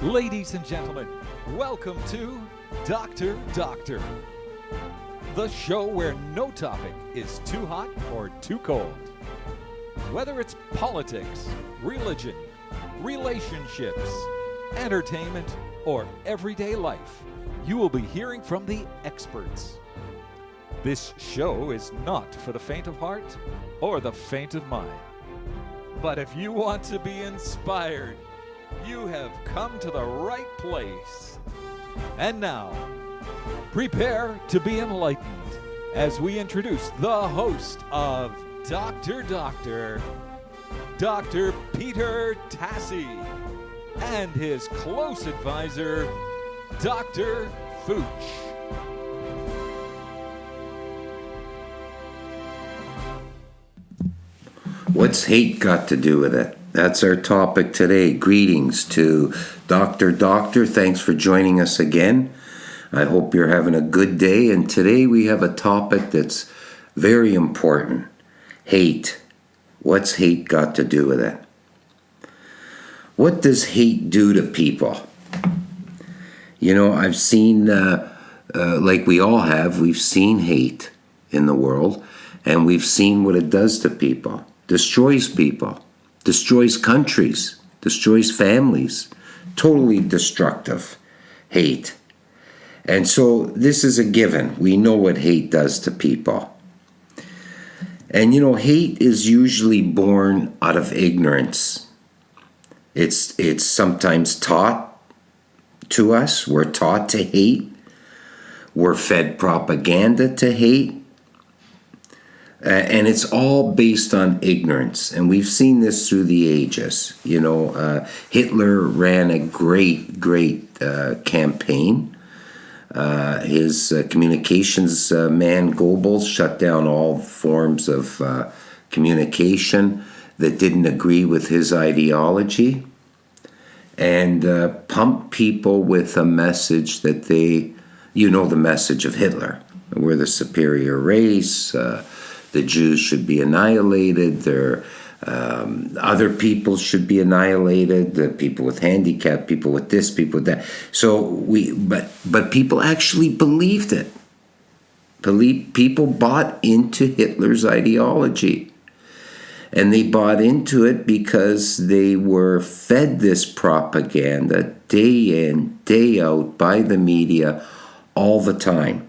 Ladies and gentlemen, welcome to Doctor, the show where no topic is too hot or too cold. Whether it's politics, religion, relationships, entertainment, or everyday life, you will be hearing from the experts. This show is not for the faint of heart or the faint of mind. But if you want to be inspired, you have come to the right place. And now, prepare to be enlightened as we introduce the host of Dr. Dr. Peter Tassi, and his close advisor, Dr. Fooch. What's hate got to do with it? That's our topic today. Greetings to Dr. Thanks for joining us again. I hope you're having a good day. And today we have a topic that's very important. Hate. What's hate got to do with it? What does hate do to people? You know, I've seen, like we all have, we've seen hate in the world. And we've seen what it does to people. Destroys people. Destroys countries, destroys families, totally destructive, hate. And so this is a given. We know what hate does to people. And you know, hate is usually born out of ignorance. It's sometimes taught to us. We're taught to hate. We're fed propaganda to hate. And it's all based on ignorance. And we've seen this through the ages. You know, Hitler ran a great campaign. His communications man, Goebbels, shut down all forms of communication that didn't agree with his ideology. And pumped people with a message that the message of Hitler. We're the superior race. The Jews should be annihilated. Other people should be annihilated. The people with handicap, people with this, people with that. So but people actually believed it. People bought into Hitler's ideology, and they bought into it because they were fed this propaganda day in, day out by the media all the time,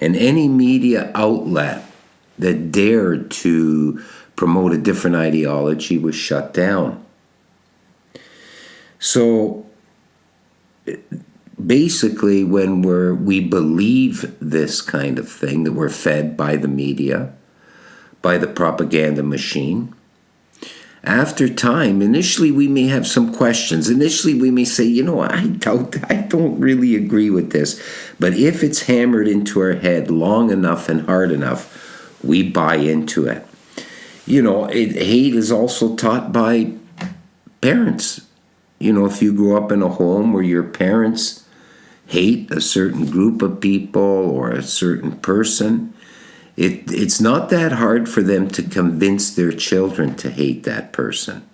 and any media outlet that dared to promote a different ideology was shut down. So basically, when we believe this kind of thing, that we're fed by the media, by the propaganda machine, after time, initially we may have some questions. Initially we may say, I don't really agree with this. But if it's hammered into our head long enough and hard enough, we buy into it. Hate is also taught by parents. If you grew up in a home where your parents hate a certain group of people or a certain person, it's not that hard for them to convince their children to hate that person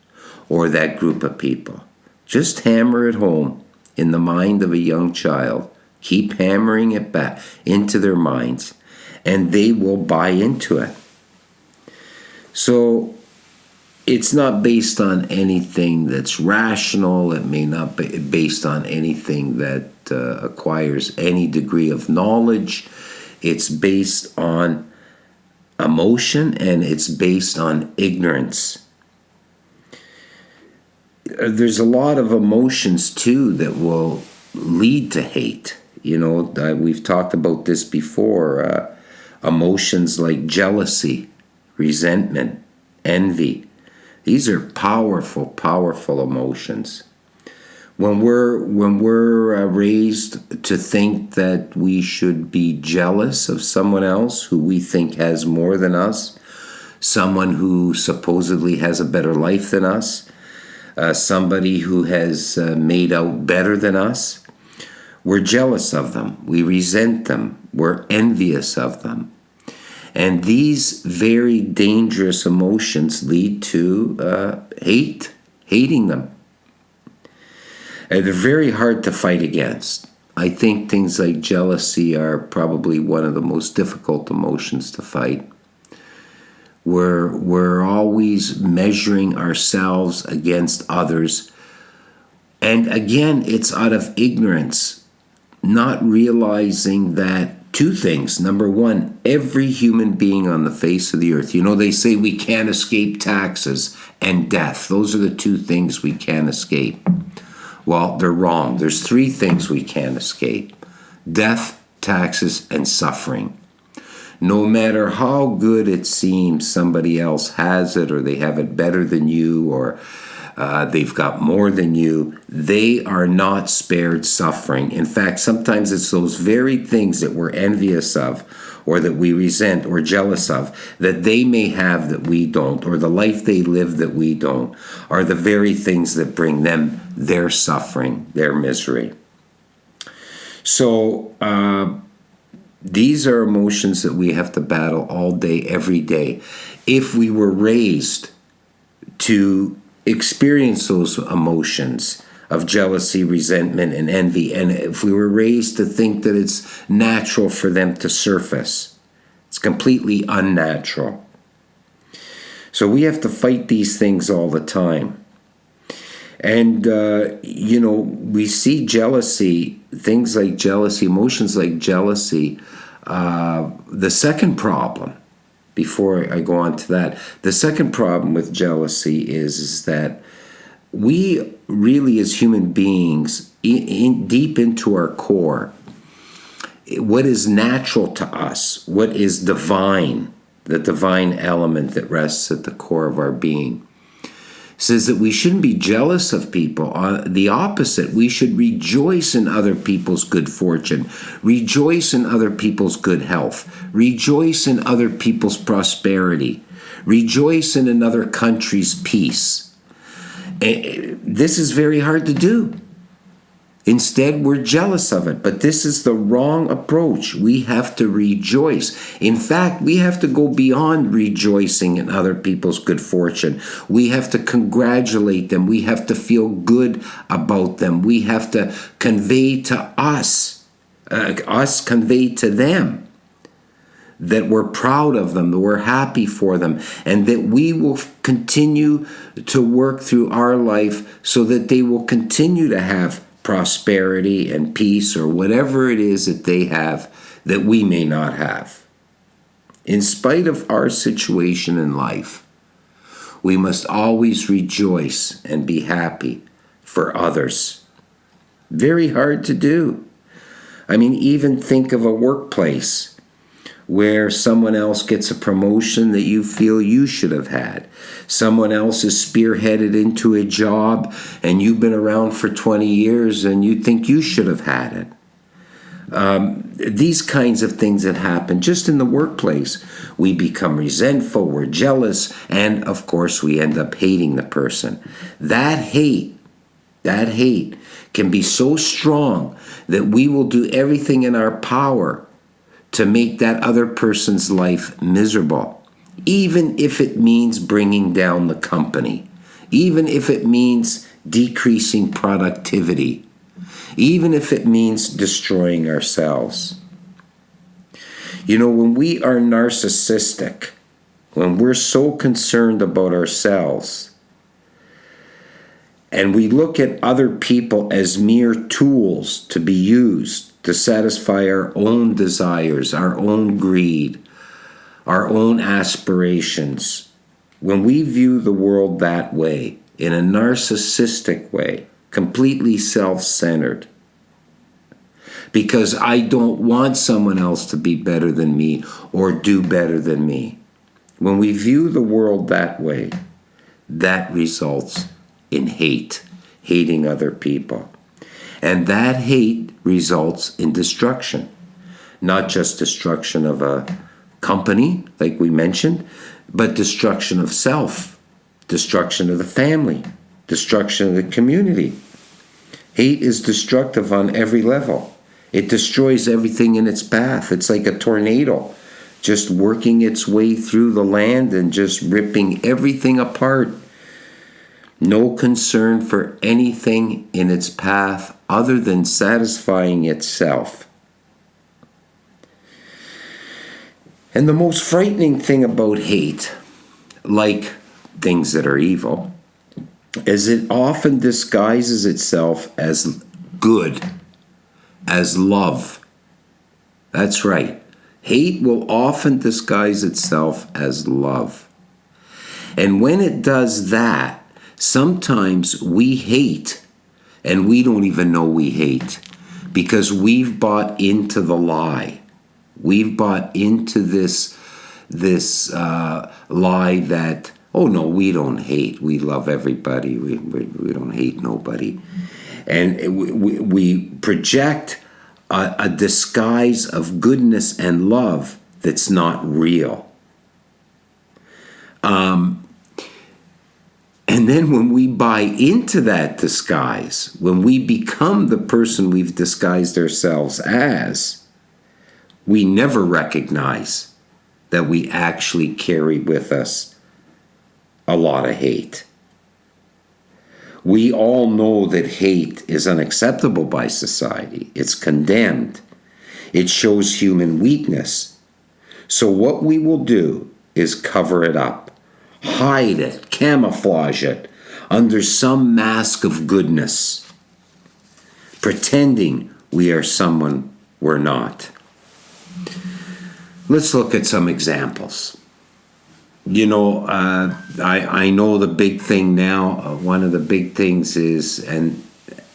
or that group of people. Just hammer it home in the mind of a young child. Keep hammering it back into their minds, and they will buy into it. So it's not based on anything that's rational. It may not be based on anything that acquires any degree of knowledge. It's based on emotion, and it's based on ignorance. There's a lot of emotions, too, that will lead to hate. We've talked about this before. Emotions like jealousy, resentment, envy. These are powerful emotions. When we're raised to think that we should be jealous of someone else who we think has more than us, someone who supposedly has a better life than us, somebody who has made out better than us, we're jealous of them. We resent them. We're envious of them. And these very dangerous emotions lead to hating them. And they're very hard to fight against. I think things like jealousy are probably one of the most difficult emotions to fight. We're always measuring ourselves against others. And again, it's out of ignorance, not realizing that two things. Number one, every human being on the face of the earth, they say we can't escape taxes and death. Those are the two things we can't escape. Well, they're wrong. There's three things we can't escape: death, taxes, and suffering. No matter how good it seems somebody else has it, or they have it better than you, or they've got more than you, they are not spared suffering. In fact, sometimes it's those very things that we're envious of, or that we resent or jealous of, that they may have that we don't, or the life they live that we don't, are the very things that bring them their suffering, their misery. So these are emotions that we have to battle all day, every day. If we were raised to experience those emotions of jealousy, resentment, and envy, and if we were raised to think that it's natural for them to surface, it's completely unnatural. So we have to fight these things all the time. And, we see jealousy, things like jealousy, emotions like jealousy. The second problem, before I go on to that, the second problem with jealousy is that we really, as human beings, deep into our core, what is natural to us, what is divine, the divine element that rests at the core of our being, says that we shouldn't be jealous of people. The opposite, we should rejoice in other people's good fortune, rejoice in other people's good health, rejoice in other people's prosperity, rejoice in another country's peace. This is very hard to do. Instead, we're jealous of it. But this is the wrong approach. We have to rejoice. In fact, we have to go beyond rejoicing in other people's good fortune. We have to congratulate them. We have to feel good about them. We have to convey to us convey to them that we're proud of them, that we're happy for them, and that we will continue to work through our life so that they will continue to have prosperity and peace, or whatever it is that they have that we may not have. In spite of our situation in life, we must always rejoice and be happy for others. Very hard to do. I mean, even think of a workplace where someone else gets a promotion that you feel you should have had. Someone else is spearheaded into a job and you've been around for 20 years and you think you should have had it. These kinds of things that happen just in the workplace. We become resentful, we're jealous, and of course we end up hating the person. That hate can be so strong that we will do everything in our power to make that other person's life miserable, even if it means bringing down the company, even if it means decreasing productivity, even if it means destroying ourselves. When we are narcissistic, when we're so concerned about ourselves, and we look at other people as mere tools to be used to satisfy our own desires, our own greed, our own aspirations, when we view the world that way, in a narcissistic way, completely self-centered, because I don't want someone else to be better than me or do better than me. When we view the world that way, that results in hate, hating other people. And that hate results in destruction. Not just destruction of a company, like we mentioned, but destruction of self, destruction of the family, destruction of the community. Hate is destructive on every level. It destroys everything in its path. It's like a tornado, just working its way through the land and just ripping everything apart. no concern for anything in its path other than satisfying itself. And the most frightening thing about hate, like things that are evil, is it often disguises itself as good, as love. That's right. Hate will often disguise itself as love. And when it does that, sometimes we hate, and we don't even know we hate, because we've bought into the lie. We've bought into this lie that, oh no, we don't hate. We love everybody. We don't hate nobody. And we project a disguise of goodness and love that's not real. And then when we buy into that disguise, when we become the person we've disguised ourselves as, we never recognize that we actually carry with us a lot of hate. We all know that hate is unacceptable by society. It's condemned. It shows human weakness. So what we will do is cover it up, hide it, camouflage it under some mask of goodness, pretending we are someone we're not. Let's look at some examples. You know, I know the big thing now, one of the big things is, and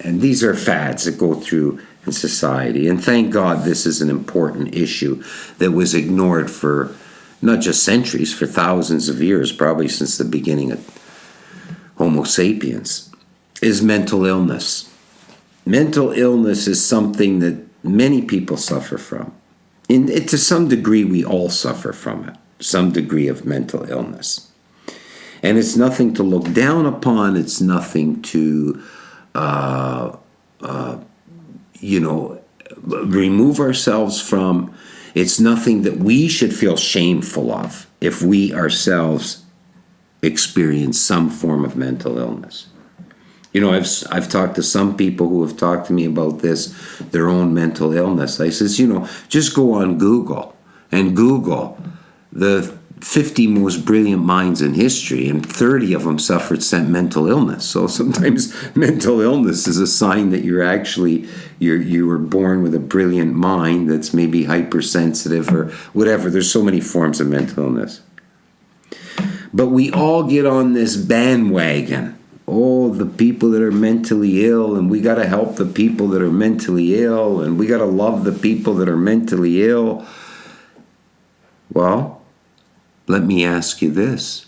these are fads that go through in society, and thank God this is an important issue that was ignored for not just centuries, for thousands of years, probably since the beginning of Homo sapiens, is mental illness. Mental illness is something that many people suffer from. To some degree, we all suffer from it. Some degree of mental illness. And it's nothing to look down upon. It's nothing to, remove ourselves from. It's nothing that we should feel shameful of if we ourselves experience some form of mental illness. You know, I've talked to some people who have talked to me about this, their own mental illness. I says, just go on Google and Google the 50 most brilliant minds in history, and 30 of them suffered mental illness. So sometimes mental illness is a sign that you were born with a brilliant mind that's maybe hypersensitive or whatever. There's so many forms of mental illness. But we all get on this bandwagon. Oh, the people that are mentally ill, and we got to help the people that are mentally ill, and we got to love the people that are mentally ill. Well, let me ask you this.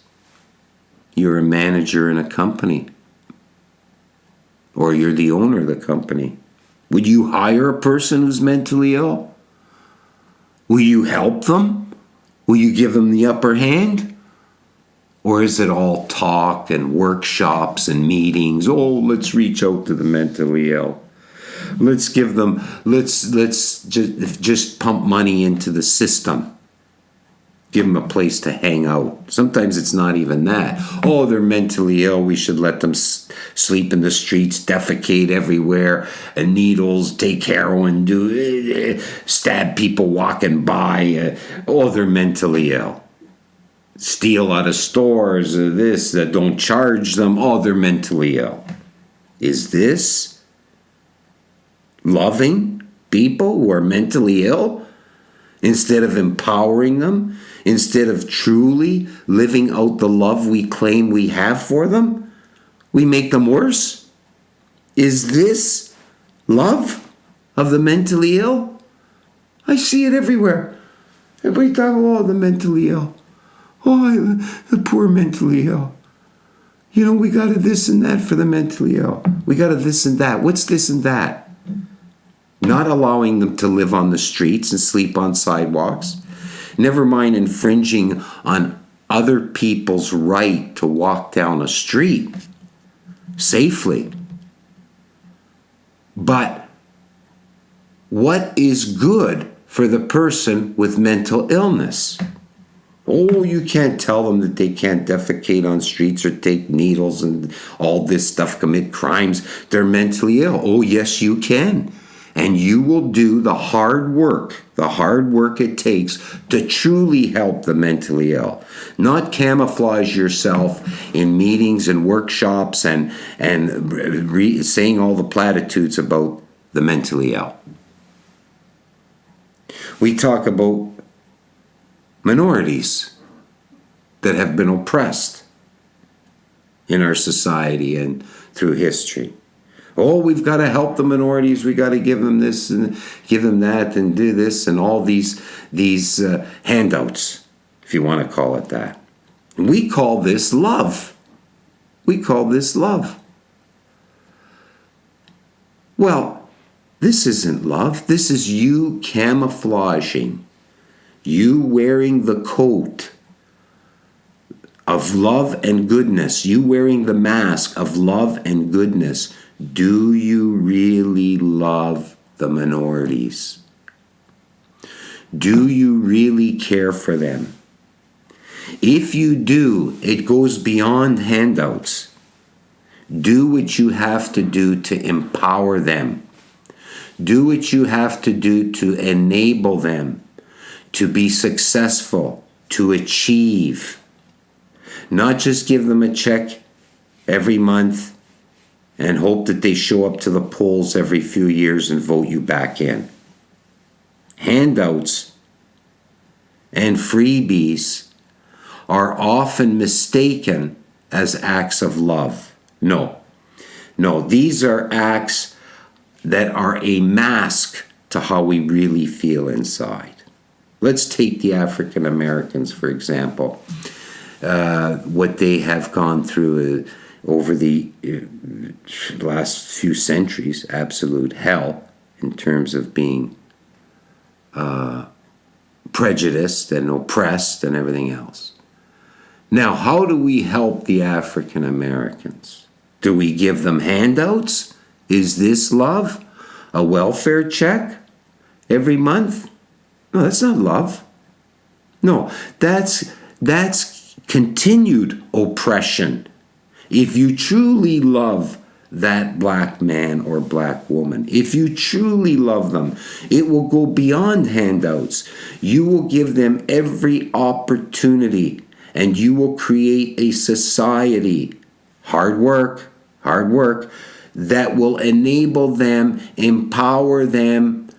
You're a manager in a company, or you're the owner of the company. Would you hire a person who's mentally ill? Will you help them? Will you give them the upper hand? Or is it all talk and workshops and meetings? Oh, let's reach out to the mentally ill. Let's give them, let's just pump money into the system. Give them a place to hang out. Sometimes it's not even that. Oh, they're mentally ill. We should let them sleep in the streets, defecate everywhere, and needles, take heroin, stab people walking by. Oh, they're mentally ill. Steal out of stores, that don't charge them. Oh, they're mentally ill. Is this loving people who are mentally ill instead of empowering them? Instead of truly living out the love we claim we have for them, we make them worse? Is this love of the mentally ill? I see it everywhere. Everybody talk, oh, the mentally ill. Oh, the poor mentally ill. We got to this and that for the mentally ill. We got to this and that. What's this and that? Not allowing them to live on the streets and sleep on sidewalks. Never mind infringing on other people's right to walk down a street safely. But what is good for the person with mental illness? Oh, you can't tell them that they can't defecate on streets or take needles and all this stuff, commit crimes. They're mentally ill. Oh, yes, you can. And you will do the hard work it takes to truly help the mentally ill. Not camouflage yourself in meetings and workshops and saying all the platitudes about the mentally ill. We talk about minorities that have been oppressed in our society and through history. Oh, we've got to help the minorities. We got to give them this and give them that and do this and all these handouts, if you want to call it that. And we call this love. We call this love. Well, this isn't love. This is you camouflaging. You wearing the coat of love and goodness. You wearing the mask of love and goodness. Do you really love the minorities? Do you really care for them? If you do, it goes beyond handouts. Do what you have to do to empower them. Do what you have to do to enable them to be successful, to achieve. Not just give them a check every month and hope that they show up to the polls every few years and vote you back in. Handouts and freebies are often mistaken as acts of love. No, these are acts that are a mask to how we really feel inside. Let's take the African Americans, for example. What they have gone through over the last few centuries, absolute hell in terms of being prejudiced and oppressed and everything else. Now, how do we help the African Americans? Do we give them handouts? Is this love? A welfare check every month? No, that's not love. No, that's continued oppression. If you truly love that black man or black woman, if you truly love them, it will go beyond handouts. You will give them every opportunity and you will create a society, hard work, that will enable them, empower them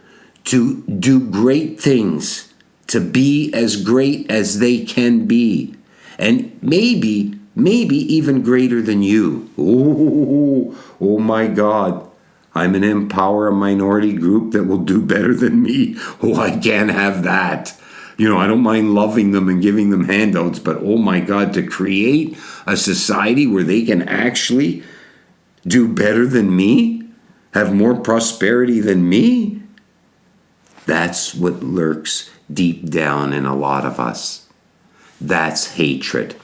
to do great things, to be as great as they can be. And maybe even greater than you. Oh my God. I'm an empower a minority group that will do better than me. Oh, I can't have that. I don't mind loving them and giving them handouts, but oh my God, to create a society where they can actually do better than me, have more prosperity than me, that's what lurks deep down in a lot of us. That's hatred,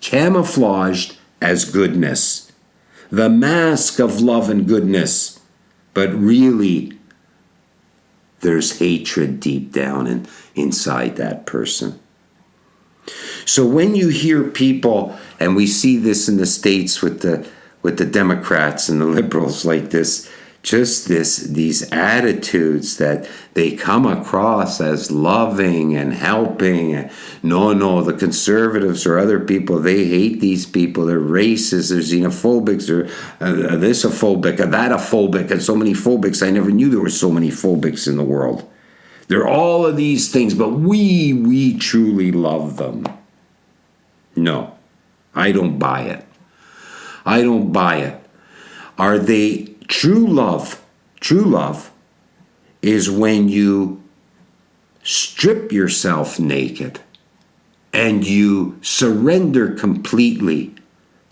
camouflaged as goodness, the mask of love and goodness, but really there's hatred deep down inside that person. So when you hear people, and we see this in the States with the Democrats and the liberals, like these attitudes that they come across as loving and helping. No, the conservatives or other people, they hate these people. They're racist, they're xenophobics, they're thisophobic, thatophobic, and so many phobics. I never knew there were so many phobics in the world. They're all of these things, but we truly love them. No, I don't buy it. I don't buy it. Are they true love? True love is when you strip yourself naked and you surrender completely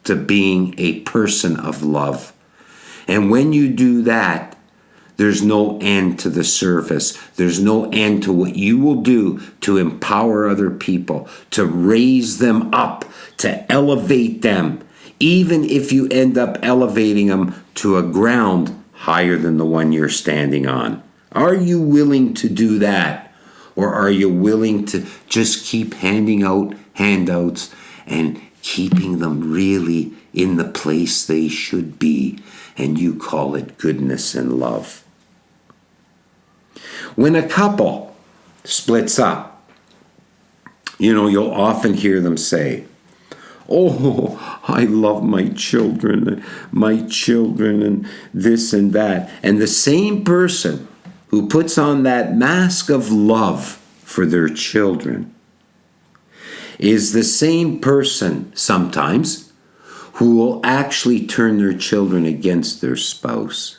to being a person of love. And when you do that, there's no end to the service. There's no end to what you will do to empower other people, to raise them up, to elevate them, even if you end up elevating them to a ground higher than the one you're standing on. Are you willing to do that? Or are you willing to just keep handing out handouts and keeping them really in the place they should be? And you call it goodness and love. When a couple splits up, you'll often hear them say, "Oh, I love my children, and this and that." And the same person who puts on that mask of love for their children is the same person sometimes who will actually turn their children against their spouse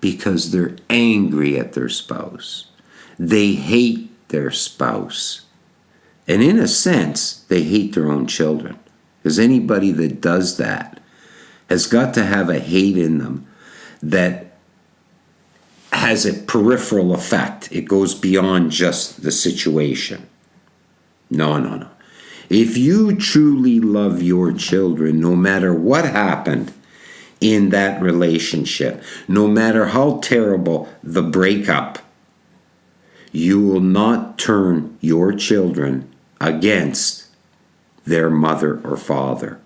because they're angry at their spouse. They hate their spouse. And in a sense, they hate their own children. Because anybody that does that has got to have a hate in them that has a peripheral effect. It goes beyond just the situation. No. If you truly love your children, no matter what happened in that relationship, no matter how terrible the breakup, you will not turn your children against their mother or father.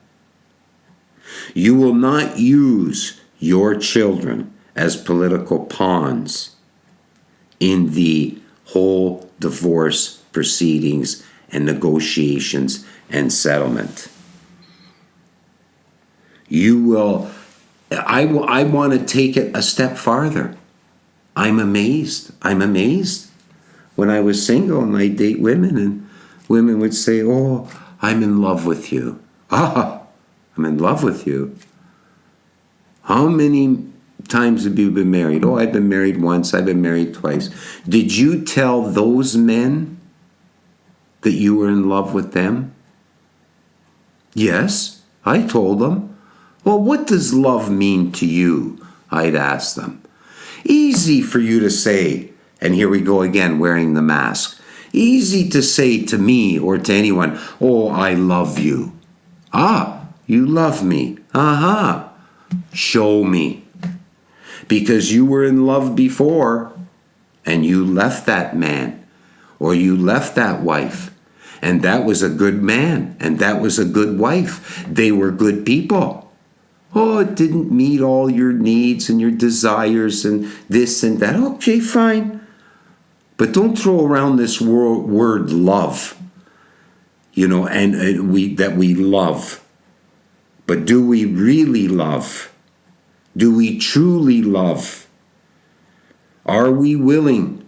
You will not use your children as political pawns in the whole divorce proceedings and negotiations and settlement. I want to take it a step farther. I'm amazed. When I was single and I date women, and women would say, "Oh, I'm in love with you." "Ah, I'm in love with you. How many times have you been married?" "Oh, I've been married once, I've been married twice." Did you tell those men that you were in love with them? "Yes, I told them." "Well, what does love mean to you?" I'd ask them. Easy for you to say, and here we go again wearing the mask. Easy to say to me or to anyone, "Oh, I love you." "Ah, you love me. Uh-huh. Show me." Because you were in love before and you left that man or you left that wife, and that was a good man and that was a good wife. They were good people. Oh, it didn't meet all your needs and your desires and this and that. Okay, fine. But don't throw around this word love, and we love. But do we really love? Do we truly love? Are we willing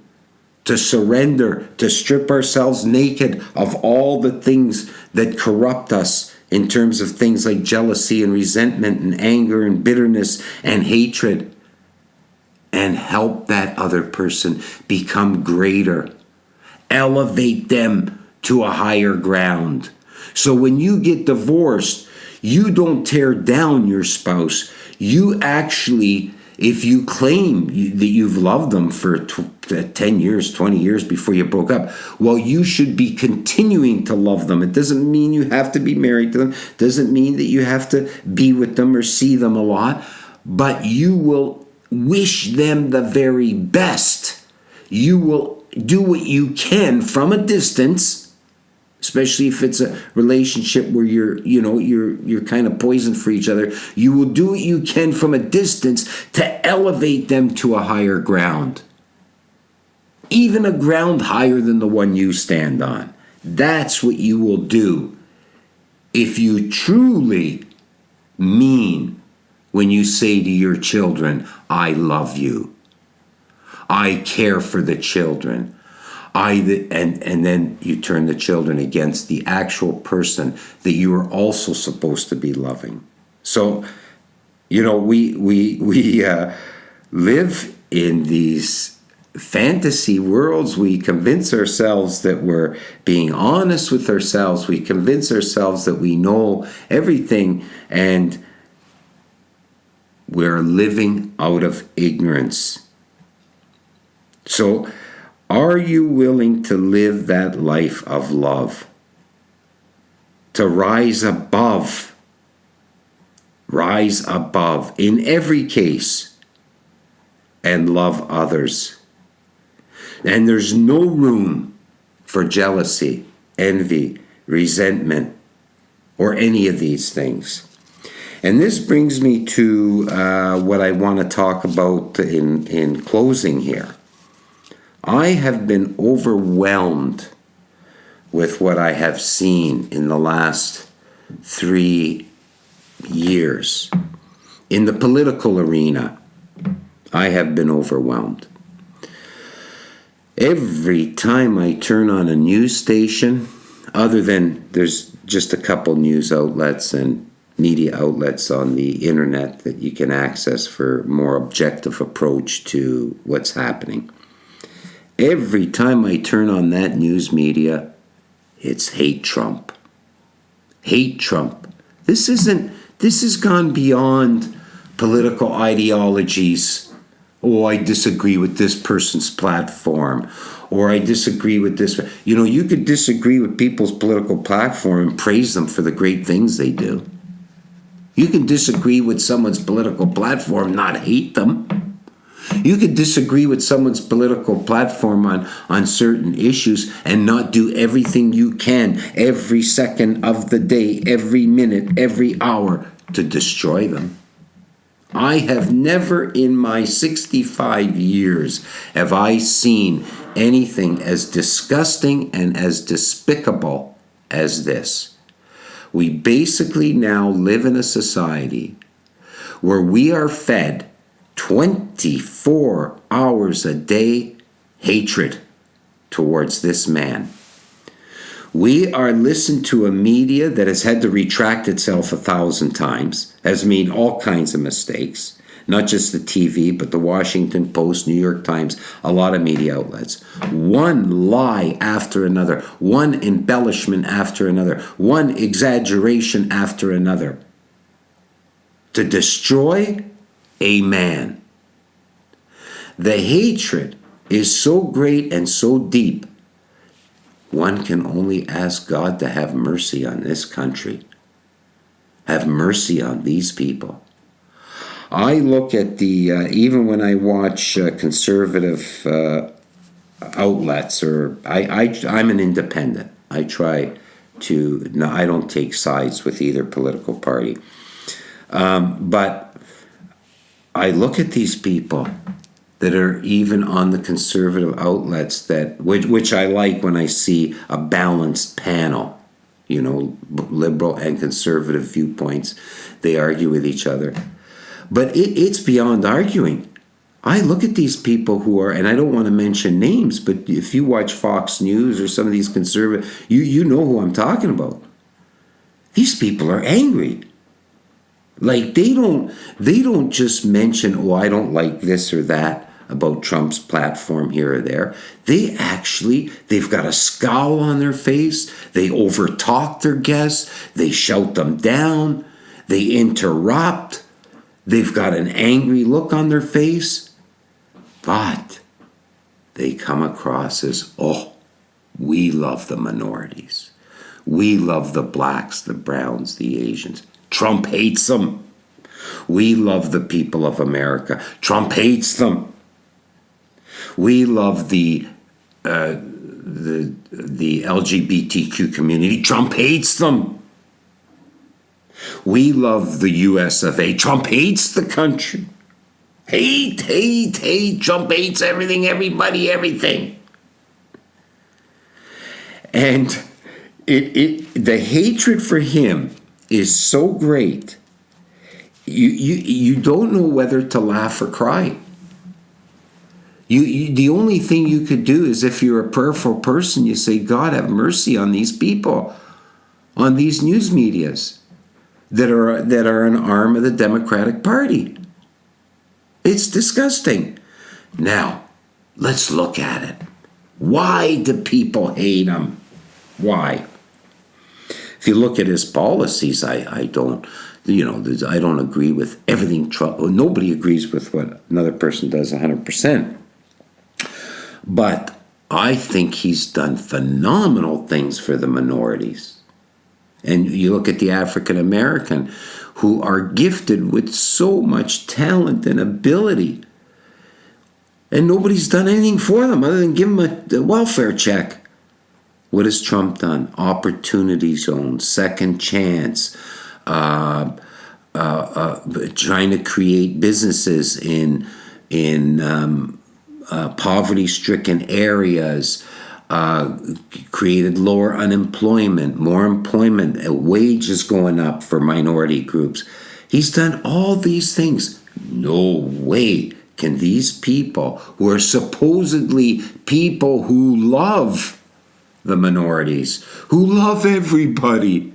to surrender, to strip ourselves naked of all the things that corrupt us in terms of things like jealousy and resentment and anger and bitterness and hatred, and help that other person become greater? Elevate them to a higher ground. So when you get divorced, you don't tear down your spouse. You actually, if you claim that you've loved them for 10 years, 20 years before you broke up, well, you should be continuing to love them. It doesn't mean you have to be married to them. It doesn't mean that you have to be with them or see them a lot. But you will wish them the very best. You will do what you can from a distance, especially if it's a relationship where you're kind of poisoned for each other. You will do what you can from a distance to elevate them to a higher ground, even a ground higher than the one you stand on. That's what you will do if you truly mean when you say to your children, "I love you. I care for the children." And then you turn the children against the actual person that you are also supposed to be loving. So, we live in these fantasy worlds. We convince ourselves that we're being honest with ourselves. We convince ourselves that we know everything, and we're living out of ignorance. So, are you willing to live that life of love? To rise above in every case and love others. And there's no room for jealousy, envy, resentment, or any of these things. And this brings me to what I want to talk about in closing here. I have been overwhelmed with what I have seen in the last 3 years. In the political arena, I have been overwhelmed. Every time I turn on a news station, other than there's just a couple news outlets and media outlets on the internet that you can access for more objective approach to what's happening. Every time I turn on that news media, it's hate Trump. Hate Trump. This has gone beyond political ideologies. Oh, I disagree with this person's platform, or I disagree with this. You know, you could disagree with people's political platform and praise them for the great things they do. You can disagree with someone's political platform, not hate them. You could disagree with someone's political platform on certain issues and not do everything you can every second of the day, every minute, every hour to destroy them. I have never in my 65 years have I seen anything as disgusting and as despicable as this. We basically now live in a society where we are fed 24 hours a day hatred towards this man. We are listened to a media that has had to retract itself 1,000 times, has made all kinds of mistakes, not just the TV, but the Washington Post, New York Times, a lot of media outlets. One lie after another, one embellishment after another, one exaggeration after another, to destroy a man. The hatred is so great and so deep, one can only ask God to have mercy on this country. Have mercy on these people. I look at even when I watch conservative outlets, or I'm an independent. I try to, no, I don't take sides with either political party. But I look at these people that are even on the conservative outlets, which I like when I see a balanced panel, you know, liberal and conservative viewpoints. They argue with each other. But it's beyond arguing. I look at these people who are, and I don't want to mention names, but if you watch Fox News or some of these conservative, you know who I'm talking about. These people are angry. Like they don't just mention, oh, I don't like this or that about Trump's platform here or there. They've got a scowl on their face. They overtalk their guests. They shout them down. They interrupt. They've got an angry look on their face. But they come across as, oh, we love the minorities. We love the blacks, the browns, the Asians. Trump hates them. We love the people of America. Trump hates them. We love the LGBTQ community. Trump hates them. We love the US of A. Trump hates the country. Hate. Trump hates everything, everybody, everything. And the hatred for him is so great. You don't know whether to laugh or cry. The only thing you could do is, if you're a prayerful person, you say, God, have mercy on these people, on these news medias that are an arm of the Democratic Party. It's disgusting. Now, let's look at it. Why do people hate him? Why? If you look at his policies, I don't agree with everything Trump. Nobody agrees with what another person does 100%. But I think he's done phenomenal things for the minorities. And you look at the African American, who are gifted with so much talent and ability, and nobody's done anything for them other than give them a welfare check. What has Trump done? Opportunity zones, second chance, trying to create businesses in poverty-stricken areas, created lower unemployment, more employment, wages going up for minority groups. He's done all these things. No way can these people, who are supposedly people who love the minorities, who love everybody,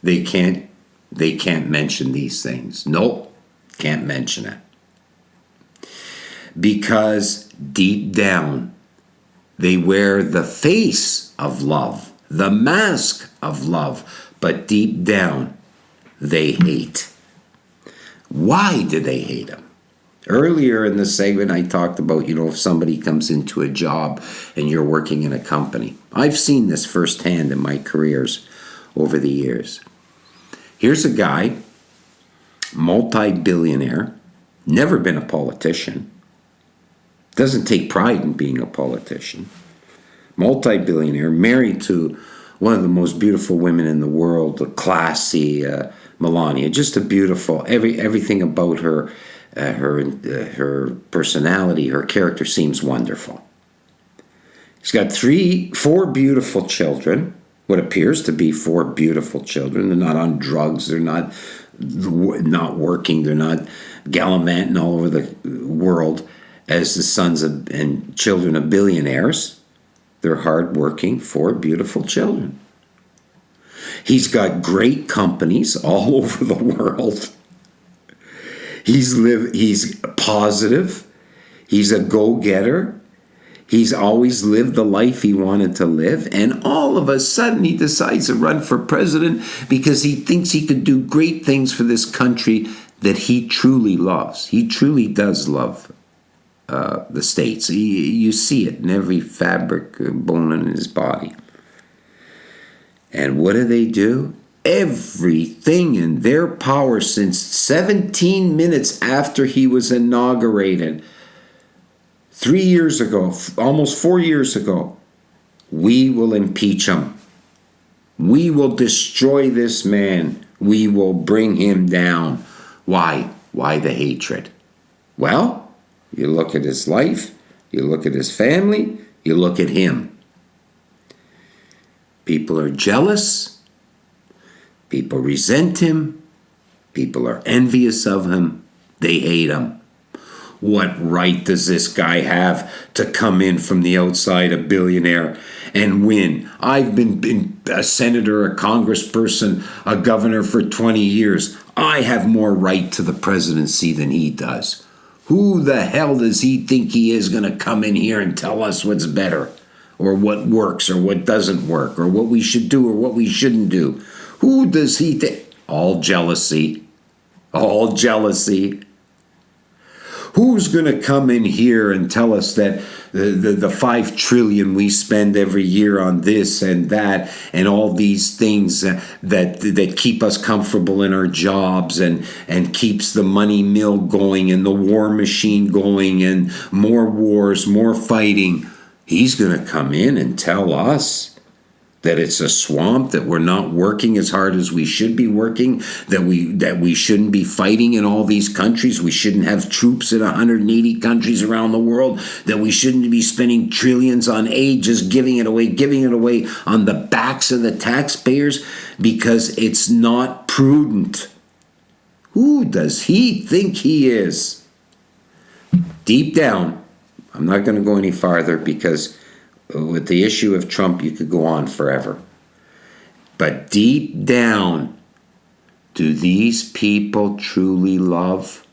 they can't mention these things. Nope, can't mention it. Because deep down, they wear the face of love, the mask of love, but deep down, they hate. Why do they hate him? Earlier in the segment, I talked about, if somebody comes into a job and you're working in a company. I've seen this firsthand in my careers over the years. Here's a guy, multi-billionaire, never been a politician, doesn't take pride in being a politician, multi-billionaire, married to one of the most beautiful women in the world, the classy Melania, just a beautiful, everything about her, her personality, her character seems wonderful. He's got 4 beautiful children, what appears to be 4 beautiful children. They're not on drugs, they're not working, they're not gallivanting all over the world as the sons and children of billionaires. They're hardworking, 4 beautiful children. He's got great companies all over the world. He's positive. He's a go-getter. He's always lived the life he wanted to live. And all of a sudden he decides to run for president because he thinks he could do great things for this country that he truly loves. He truly does love the States. You see it in every fabric, bone in his body. And what do? Everything in their power since 17 minutes after he was inaugurated, 3 years ago, almost 4 years ago, we will impeach him. We will destroy this man. We will bring him down. Why? Why the hatred? Well, you look at his life, you look at his family, you look at him. People are jealous. People resent him. People are envious of him. They hate him. What right does this guy have to come in from the outside, a billionaire, and win? I've been a senator, a congressperson, a governor for 20 years. I have more right to the presidency than he does. Who the hell does he think he is going to come in here and tell us what's better, or what works, or what doesn't work, or what we should do, or what we shouldn't do? Who does he think? All jealousy. All jealousy. Who's going to come in here and tell us that the 5 trillion we spend every year on this and that and all these things that keep us comfortable in our jobs and keeps the money mill going and the war machine going and more wars, more fighting? He's going to come in and tell us that it's a swamp, that we're not working as hard as we should be working, that we shouldn't be fighting in all these countries, we shouldn't have troops in 180 countries around the world, that we shouldn't be spending trillions on aid, just giving it away on the backs of the taxpayers because it's not prudent. Who does he think he is? Deep down, I'm not going to go any farther because with the issue of Trump, you could go on forever. But deep down, do these people truly love?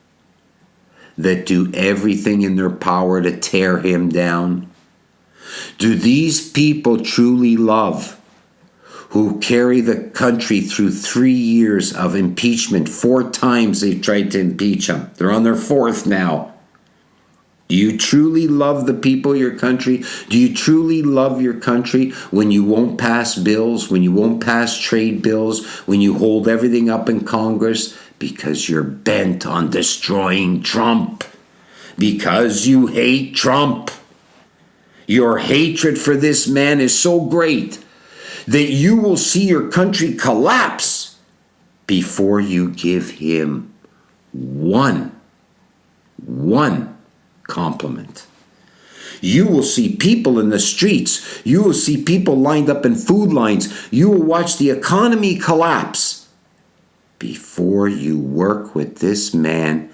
That do everything in their power to tear him down? Do these people truly love who carry the country through 3 years of impeachment? 4 times they've tried to impeach him. They're on their 4th now. Do you truly love the people of your country? Do you truly love your country when you won't pass bills, when you won't pass trade bills, when you hold everything up in Congress? Because you're bent on destroying Trump. Because you hate Trump. Your hatred for this man is so great that you will see your country collapse before you give him one compliment. You will see people in the streets. You will see people lined up in food lines. You will watch the economy collapse before you work with this man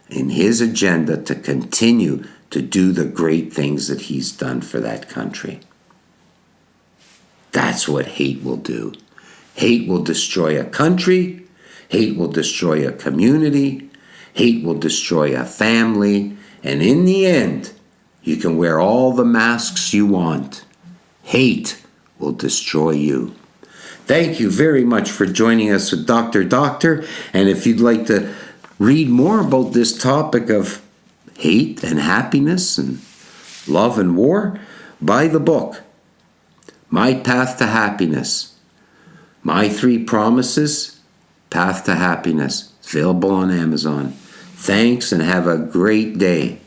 in his agenda to continue to do the great things that he's done for that country. That's what hate will do. Hate will destroy a country. Hate will destroy a community. Hate will destroy a family. And in the end, you can wear all the masks you want. Hate will destroy you. Thank you very much for joining us with Dr. Doctor. And if you'd like to read more about this topic of hate and happiness and love and war, buy the book, My Path to Happiness. My 3 Promises, Path to Happiness. It's available on Amazon. Thanks and have a great day.